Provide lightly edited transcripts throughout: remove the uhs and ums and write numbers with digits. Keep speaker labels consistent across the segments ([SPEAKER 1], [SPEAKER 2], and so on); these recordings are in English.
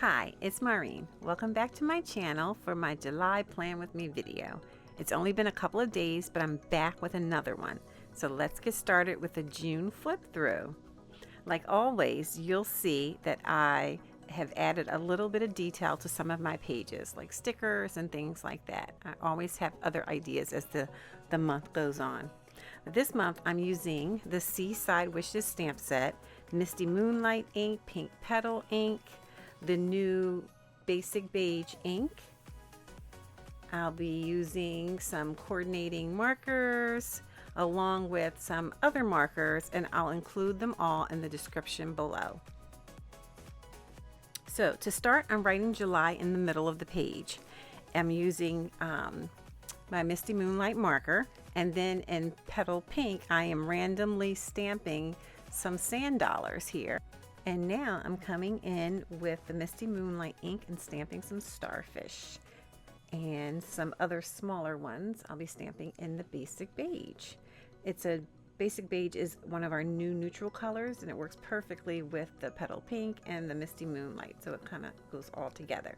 [SPEAKER 1] Hi, it's Maureen. Welcome back to my channel for my July Plan With Me video. It's only been a couple of days, but I'm back with another one. So let's get started with the June flip through. Like always, you'll see that I have added a little bit of detail to some of my pages, like stickers and things like that. I always have other ideas as the month goes on. This month I'm using the Seaside Wishes stamp set, Misty Moonlight ink, Pink Petal ink, the new Basic Beige ink. I'll be using some coordinating markers along with some other markers, and I'll include them all in the description below. So to start, I'm writing July in the middle of the page. I'm using my Misty Moonlight marker, and then in Petal Pink I am randomly stamping some sand dollars here. And now I'm coming in with the Misty Moonlight ink and stamping some starfish. And some other smaller ones I'll be stamping in the Basic Beige. Basic Beige is one of our new neutral colors, and it works perfectly with the Petal Pink and the Misty Moonlight, so it kind of goes all together.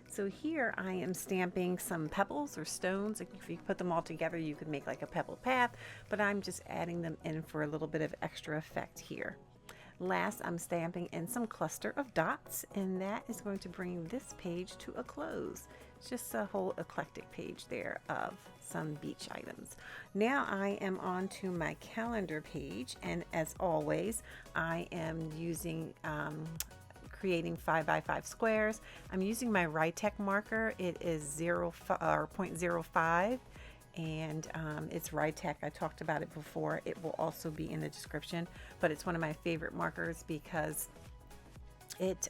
[SPEAKER 1] So here I am stamping some pebbles or stones. If you put them all together, you could make like a pebble path, but I'm just adding them in for a little bit of extra effect here. Last, I'm stamping in some cluster of dots, and that is going to bring this page to a close. It's just a whole eclectic page there of some beach items. Now I am on to my calendar page, and as always, I am using creating 5x5 squares. I'm using my Writech marker. It is 0.05. And it's Writech. I talked about it before. It will also be in the description, but it's one of my favorite markers because it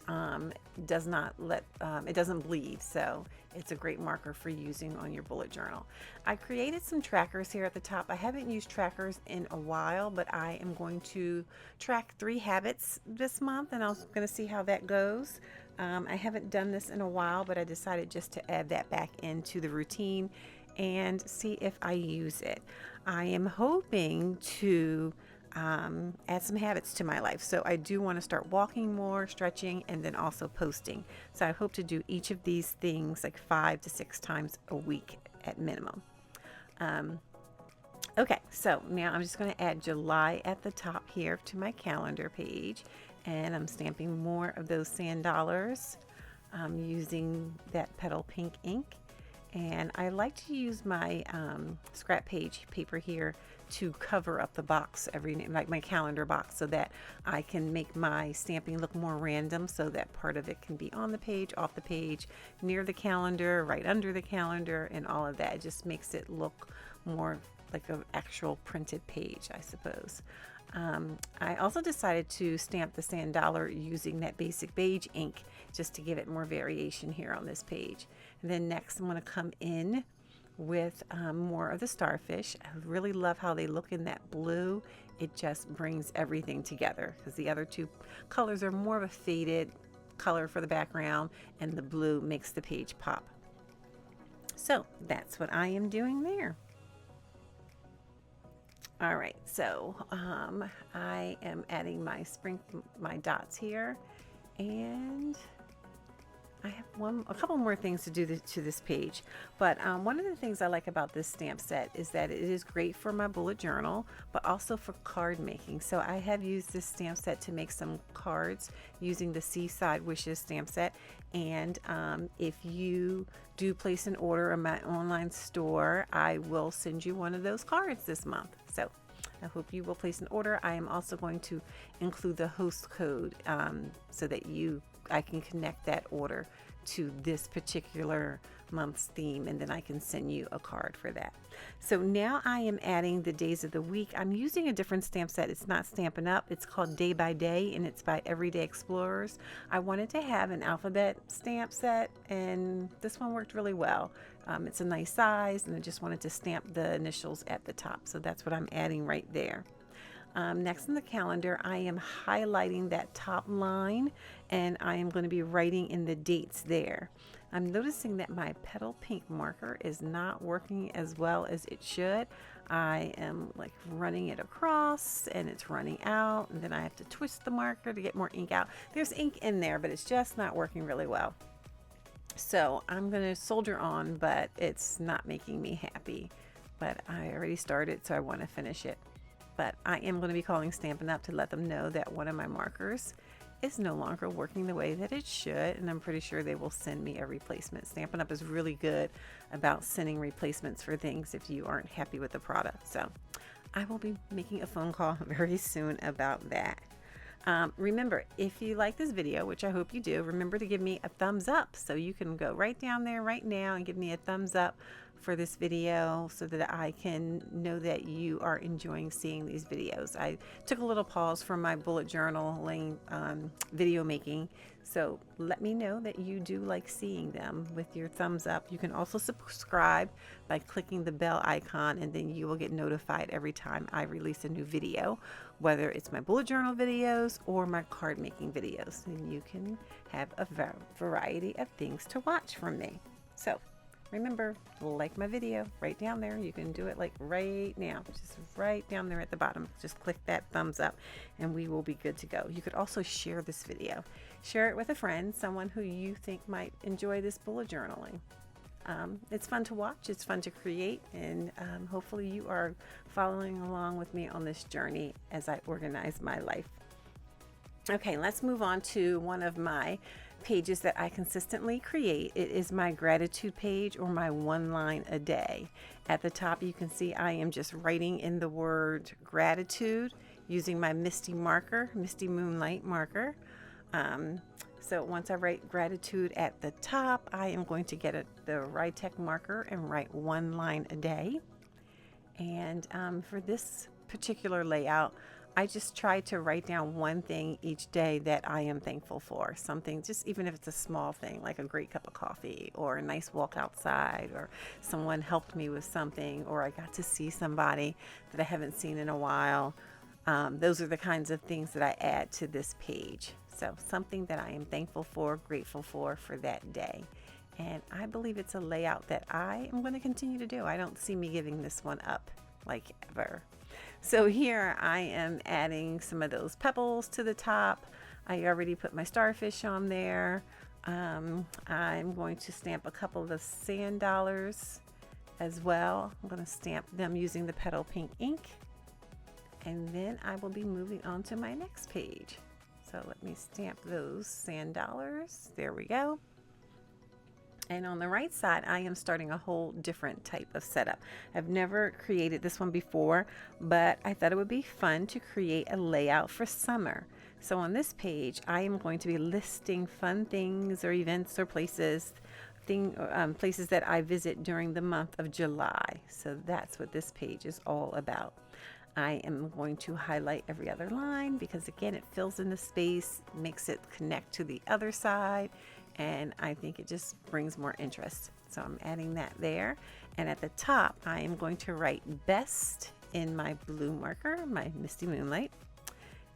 [SPEAKER 1] does not let it doesn't bleed, so it's a great marker for using on your bullet journal. I created some trackers here at the top. I haven't used trackers in a while, but I am going to track 3 habits this month, and I'm going to see how that goes. I haven't done this in a while, but I decided just to add that back into the routine and see if I use it. I am hoping to add some habits to my life. So I do want to start walking more, stretching, and then also posting. So I hope to do each of these things like 5 to 6 times a week at minimum. Okay, so now I'm just going to add July at the top here to my calendar page, and I'm stamping more of those sand dollars using that Petal Pink ink. And I like to use my scrap page paper here to cover up the box like my calendar box, so that I can make my stamping look more random, so that part of it can be on the page, off the page, near the calendar, right under the calendar, and all of that. It just makes it look more like an actual printed page, I suppose. I also decided to stamp the sand dollar using that Basic Beige ink, just to give it more variation here on this page. And then next I'm going to come in with more of the starfish. I really love how they look in that blue. It just brings everything together, because the other 2 colors are more of a faded color for the background, and the blue makes the page pop. So that's what I am doing there. All right, so I am adding my dots here, and I have a couple more things to do to this page. But one of the things I like about this stamp set is that it is great for my bullet journal, but also for card making. So I have used this stamp set to make some cards using the Seaside Wishes stamp set. And if you do place an order in my online store, I will send you one of those cards this month. So I hope you will place an order. I am also going to include the host code so that I can connect that order to this particular month's theme, and then I can send you a card for that. So now I am adding the days of the week. I'm using a different stamp set. It's not Stampin' Up. It's called Day by Day, and it's by Everyday Explorers. I wanted to have an alphabet stamp set, and this one worked really well. It's a nice size, and I just wanted to stamp the initials at the top, so that's what I'm adding right there. Next in the calendar, I am highlighting that top line, and I am going to be writing in the dates there. I'm noticing that my Petal Pink marker is not working as well as it should. I am like running it across and it's running out, and then I have to twist the marker to get more ink out. There's ink in there, but it's just not working really well. So I'm going to soldier on, but it's not making me happy. But I already started, so I want to finish it. But I am going to be calling Stampin' Up to let them know that one of my markers is no longer working the way that it should, and I'm pretty sure they will send me a replacement. Stampin' Up is really good about sending replacements for things if you aren't happy with the product. So I will be making a phone call very soon about that. Remember, if you like this video, which I hope you do, remember to give me a thumbs up. So you can go right down there right now and give me a thumbs up for this video so that I can know that you are enjoying seeing these videos. I took a little pause from my bullet journaling video making, so let me know that you do like seeing them with your thumbs up. You can also subscribe by clicking the bell icon, and then you will get notified every time I release a new video, whether it's my bullet journal videos or my card making videos, and you can have a variety of things to watch from me. So remember, like my video right down there. You can do it like right now, just right down there at the bottom. Just click that thumbs up and we will be good to go. You could also share this video. Share it with a friend, someone who you think might enjoy this bullet journaling. It's fun to watch, it's fun to create, and hopefully you are following along with me on this journey as I organize my life. Okay, let's move on to one of my pages that I consistently create. It is my gratitude page, or my one line a day. At the top you can see I am just writing in the word gratitude using my Misty Moonlight marker. So once I write gratitude at the top, I am going to get the Writech marker and write one line a day. And for this particular layout, I just try to write down one thing each day that I am thankful for. Something, just even if it's a small thing, like a great cup of coffee or a nice walk outside, or someone helped me with something, or I got to see somebody that I haven't seen in a while. Those are the kinds of things that I add to this page. So something that I am thankful for, grateful for that day. And I believe it's a layout that I am going to continue to do. I don't see me giving this one up like ever. So here I am adding some of those pebbles to the top. I already put my starfish on there. I'm going to stamp a couple of the sand dollars as well. I'm going to stamp them using the Petal Pink ink. And then I will be moving on to my next page. So let me stamp those sand dollars. There we go. And on the right side, I am starting a whole different type of setup. I've never created this one before, but I thought it would be fun to create a layout for summer. So on this page, I am going to be listing fun things or events or places that I visit during the month of July. So that's what this page is all about. I am going to highlight every other line because, again, it fills in the space, makes it connect to the other side, and I think it just brings more interest. So I'm adding that there. And at the top, I am going to write best in my blue marker, my Misty Moonlight.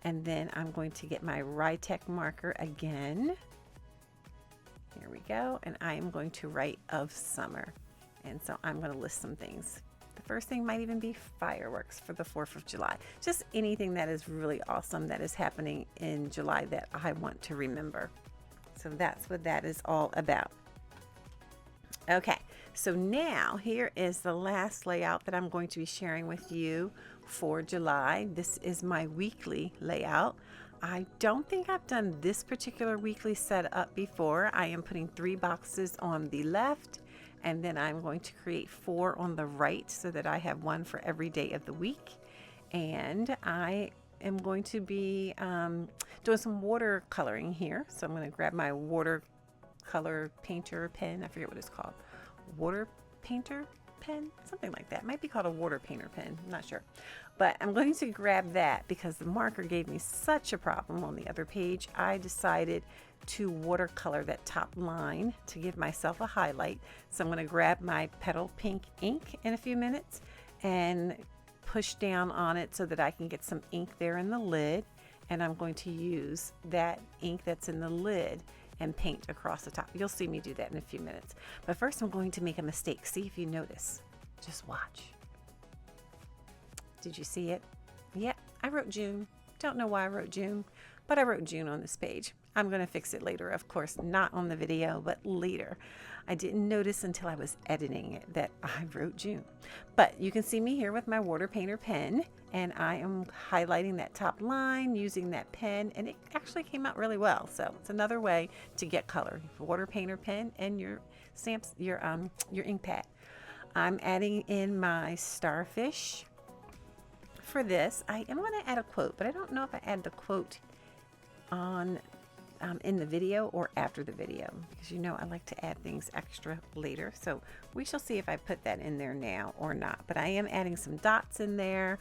[SPEAKER 1] And then I'm going to get my Writech marker again. Here we go. And I am going to write of summer. And so I'm going to list some things. The first thing might even be fireworks for the 4th of July. Just anything that is really awesome that is happening in July that I want to remember. So that's what that is all about. Okay, so now here is the last layout that I'm going to be sharing with you for July. This is my weekly layout. I don't think I've done this particular weekly setup before. I am putting 3 boxes on the left, and then I'm going to create 4 on the right so that I have one for every day of the week. And I am going to be doing some watercoloring here. So I'm going to grab my watercolor painter pen. I forget what it's called. Water painter pen? Something like that. It might be called a water painter pen. I'm not sure. But I'm going to grab that because the marker gave me such a problem on the other page. I decided to watercolor that top line to give myself a highlight. So I'm going to grab my Petal Pink ink in a few minutes and push down on it so that I can get some ink there in the lid. And I'm going to use that ink that's in the lid and paint across the top. You'll see me do that in a few minutes. But first I'm going to make a mistake. See if you notice. Just watch. Did you see it? Yep, I wrote June. Don't know why I wrote June, but I wrote June on this page. I'm going to fix it later, of course, not on the video, but later. I didn't notice until I was editing it that I wrote June. But you can see me here with my water painter pen, and I am highlighting that top line using that pen, and it actually came out really well. So it's another way to get color. Water painter pen and your stamps, your ink pad. I'm adding in my starfish. For this, I am going to add a quote, but I don't know if I add the quote on in the video or after the video, because you know I like to add things extra later. So we shall see if I put that in there now or not. But I am adding some dots in there,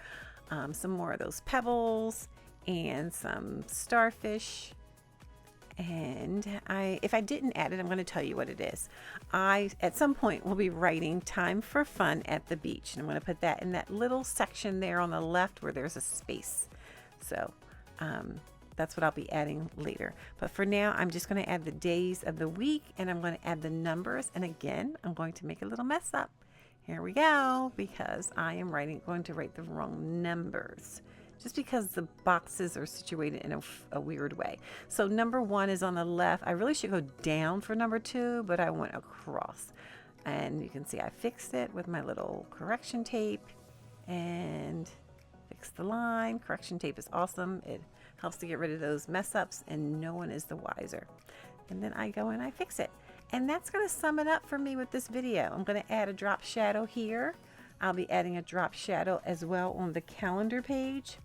[SPEAKER 1] some more of those pebbles, and some starfish. And if I didn't add it, I'm going to tell you what it is. I, at some point, will be writing Time for Fun at the Beach. And I'm going to put that in that little section there on the left where there's a space. So that's what I'll be adding later. But for now, I'm just going to add the days of the week, and I'm going to add the numbers. And again, I'm going to make a little mess up. Here we go, because I am going to write the wrong numbers. Just because the boxes are situated in a weird way. So number 1 is on the left. I really should go down for number 2, but I went across. And you can see I fixed it with my little correction tape and fixed the line. Correction tape is awesome. It helps to get rid of those mess ups, and no one is the wiser. And then I go and I fix it. And that's going to sum it up for me with this video. I'm going to add a drop shadow here. I'll be adding a drop shadow as well on the calendar page.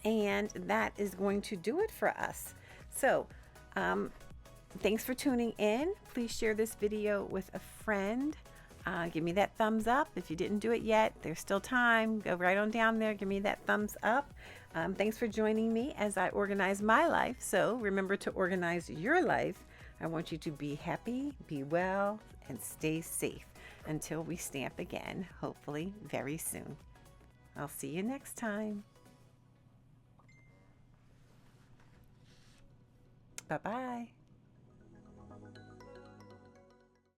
[SPEAKER 1] And that is going to do it for us. So thanks for tuning in. Please share this video with a friend. Give me that thumbs up. If you didn't do it yet, there's still time. Go right on down there. Give me that thumbs up. Thanks for joining me as I organize my life. So remember to organize your life. I want you to be happy, be well, and stay safe until we stamp again, hopefully very soon. I'll see you next time. Bye-bye.